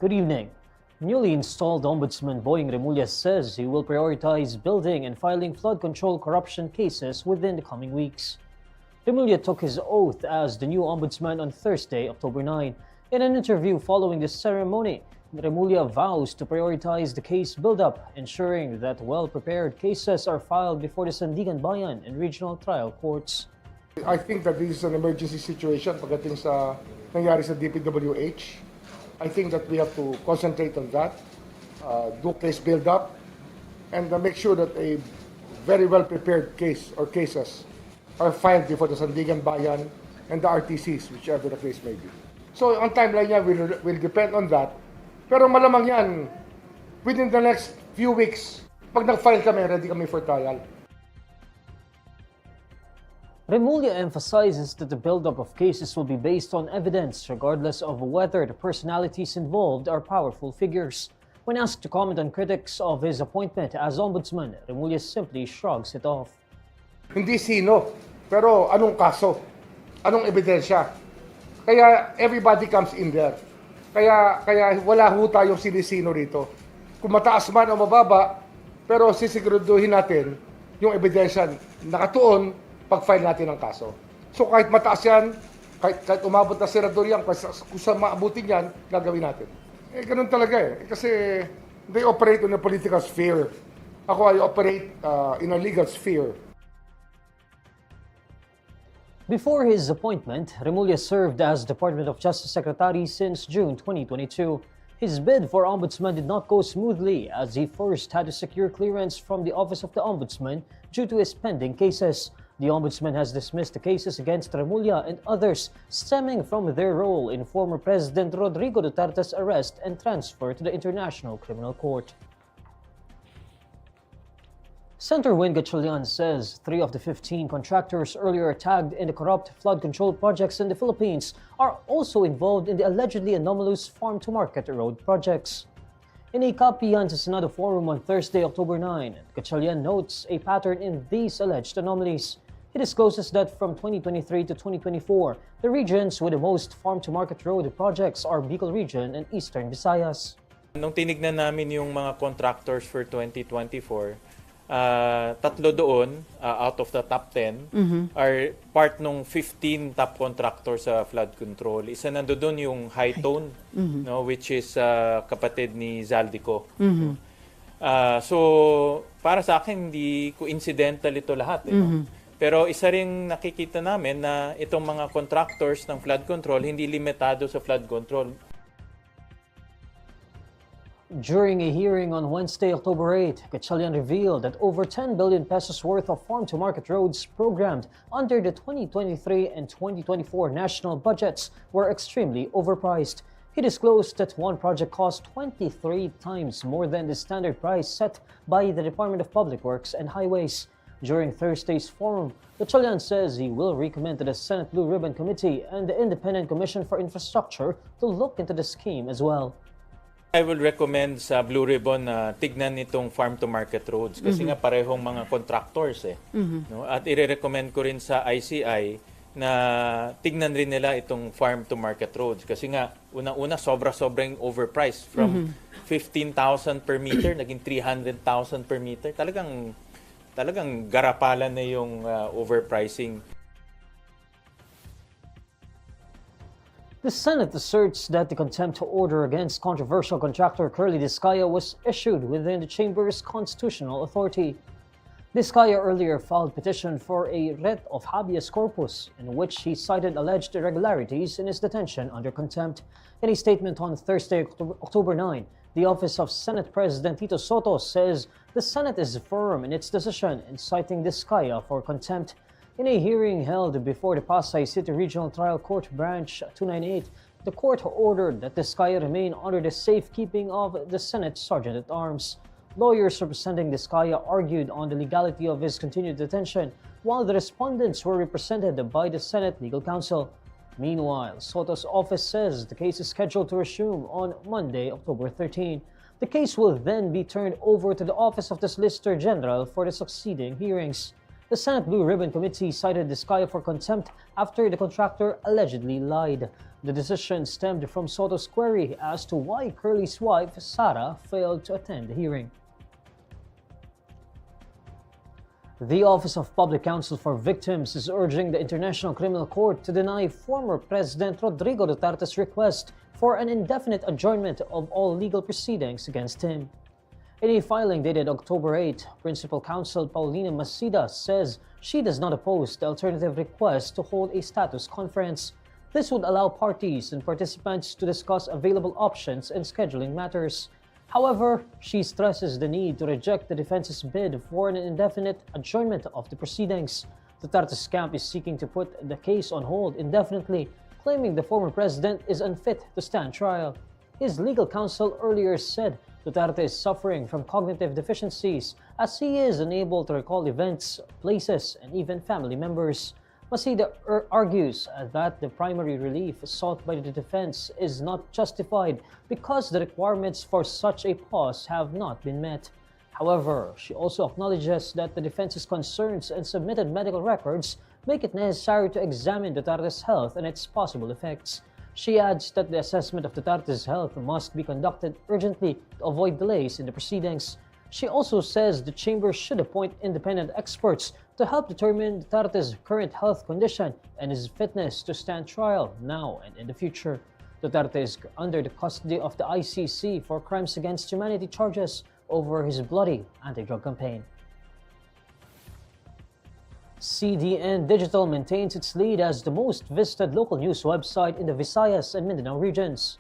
Good evening. Newly installed Ombudsman Remulla says he will prioritize building and filing flood control corruption cases within the coming weeks. Remulla took his oath as the new ombudsman on Thursday, October 9. In an interview following the ceremony, Remulla vows to prioritize the case build-up, ensuring that well-prepared cases are filed before the Sandigan Bayan and regional trial courts. I think that this is an emergency situation pagdating sa nangyari sa DPWH. I think that we have to concentrate on that, do case build-up, and make sure that a very well-prepared case or cases are filed before the Sandigan Bayan and the RTCs, whichever the case may be. So, ang timeline niya will depend on that. Pero malamang yan, within the next few weeks, pag nag-file kami, ready kami for trial. Remulla emphasizes that the buildup of cases will be based on evidence, regardless of whether the personalities involved are powerful figures. When asked to comment on critics of his appointment as ombudsman, Remulla simply shrugs it off. Hindi sino, pero anong kaso? Anong ebidensya? Kaya everybody comes in there. Kaya wala ho tayong sinisino rito. Kung mataas man o mababa, pero sisiguraduhin natin yung ebidensya nakatuon pag-file natin ang kaso. So kahit mataas yan, kahit umabot na senador yan, kung saan maabutin yan, gagawin natin. Ganun talaga eh. Kasi they operate in a political sphere. Ako, I operate in a legal sphere. Before his appointment, Remulla served as Department of Justice Secretary since June 2022. His bid for ombudsman did not go smoothly as he first had to secure clearance from the Office of the Ombudsman due to his pending cases. The Ombudsman has dismissed the cases against Remulla and others stemming from their role in former President Rodrigo Duterte's arrest and transfer to the International Criminal Court. Senator Gatchalian says 3 of the 15 contractors earlier tagged in the corrupt flood control projects in the Philippines are also involved in the allegedly anomalous farm-to-market road projects. In a kapihan sa Senado forum on Thursday, October 9, Gatchalian notes a pattern in these alleged anomalies. He discloses that from 2023 to 2024, the regions with the most farm-to-market road projects are Bicol Region and Eastern Visayas. Nung tinignan namin yung mga contractors for 2024, tatlo doon, out of the top 10, are part ng 15 top contractors sa flood control. Isa nandoon yung High Tone, no, which is kapatid ni Zaldico. So, para sa akin, hindi coincidental ito lahat. No? Pero isa ring nakikita namin na itong mga contractors ng flood control, hindi limitado sa flood control. During a hearing on Wednesday, October 8, Gatchalian revealed that over 10 billion pesos worth of farm-to-market roads programmed under the 2023 and 2024 national budgets were extremely overpriced. He disclosed that one project cost 23 times more than the standard price set by the Department of Public Works and Highways. During Thursday's forum, Gatchalian says he will recommend to the Senate Blue Ribbon Committee and the Independent Commission for Infrastructure to look into the scheme as well. I will recommend sa Blue Ribbon na tignan nitong farm-to-market roads kasi nga parehong mga contractors eh. No? At i-recommend ko rin sa ICI na tignan rin nila itong farm-to-market roads kasi nga una-una sobrang overpriced from 15,000 per meter naging 300,000 per meter. Talagang garapalan na yung overpricing. The Senate asserts that the contempt order against controversial contractor Curlee Discaya was issued within the chamber's constitutional authority. Discaya earlier filed petition for a writ of habeas corpus in which he cited alleged irregularities in his detention under contempt. In a statement on Thursday, October 9, the Office of Senate President Tito Soto says the Senate is firm in its decision in citing Discaya for contempt. In a hearing held before the Pasay City Regional Trial Court Branch 298, the court ordered that Discaya remain under the safekeeping of the Senate Sergeant-at-Arms. Lawyers representing Discaya argued on the legality of his continued detention, while the respondents were represented by the Senate Legal Counsel. Meanwhile, Soto's office says the case is scheduled to resume on Monday, October 13. The case will then be turned over to the Office of the Solicitor General for the succeeding hearings. The Senate Blue Ribbon Committee cited Discaya for contempt after the contractor allegedly lied. The decision stemmed from Soto's query as to why Curlee's wife, Sarah, failed to attend the hearing. The Office of Public Counsel for Victims is urging the International Criminal Court to deny former President Rodrigo Duterte's request for an indefinite adjournment of all legal proceedings against him. In a filing dated October 8, Principal Counsel Paulina Masida says she does not oppose the alternative request to hold a status conference. This would allow parties and participants to discuss available options and scheduling matters. However, she stresses the need to reject the defense's bid for an indefinite adjournment of the proceedings. Duterte's camp is seeking to put the case on hold indefinitely, claiming the former president is unfit to stand trial. His legal counsel earlier said Duterte is suffering from cognitive deficiencies as he is unable to recall events, places, and even family members. Masida argues that the primary relief sought by the defense is not justified because the requirements for such a pause have not been met. However, she also acknowledges that the defense's concerns and submitted medical records make it necessary to examine Duterte's health and its possible effects. She adds that the assessment of Duterte's health must be conducted urgently to avoid delays in the proceedings. She also says the chamber should appoint independent experts to help determine Duterte's current health condition and his fitness to stand trial now and in the future. Duterte is under the custody of the ICC for crimes against humanity charges over his bloody anti-drug campaign. CDN Digital maintains its lead as the most visited local news website in the Visayas and Mindanao regions.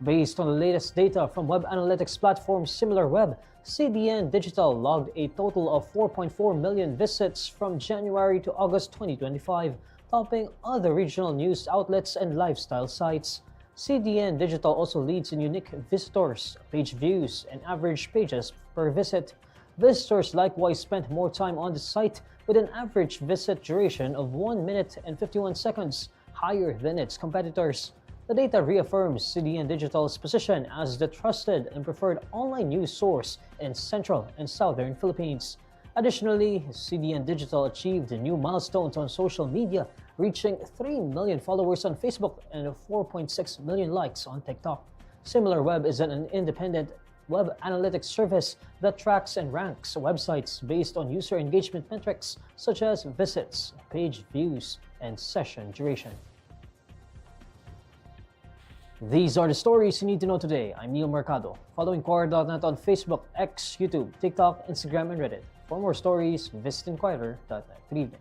Based on the latest data from web analytics platform SimilarWeb, CDN Digital logged a total of 4.4 million visits from January to August 2025, topping other regional news outlets and lifestyle sites. CDN Digital also leads in unique visitors, page views, and average pages per visit. Visitors likewise spent more time on the site with an average visit duration of 1 minute and 51 seconds, higher than its competitors. The data reaffirms CDN Digital's position as the trusted and preferred online news source in Central and Southern Philippines. Additionally, CDN Digital achieved new milestones on social media, reaching 3 million followers on Facebook and 4.6 million likes on TikTok. SimilarWeb is an independent web analytics service that tracks and ranks websites based on user engagement metrics such as visits, page views, and session duration. These are the stories you need to know today. I'm Neil Mercado. Follow INQUIRER.net on Facebook, X, YouTube, TikTok, Instagram, and Reddit. For more stories, visit INQUIRER.net. Good evening.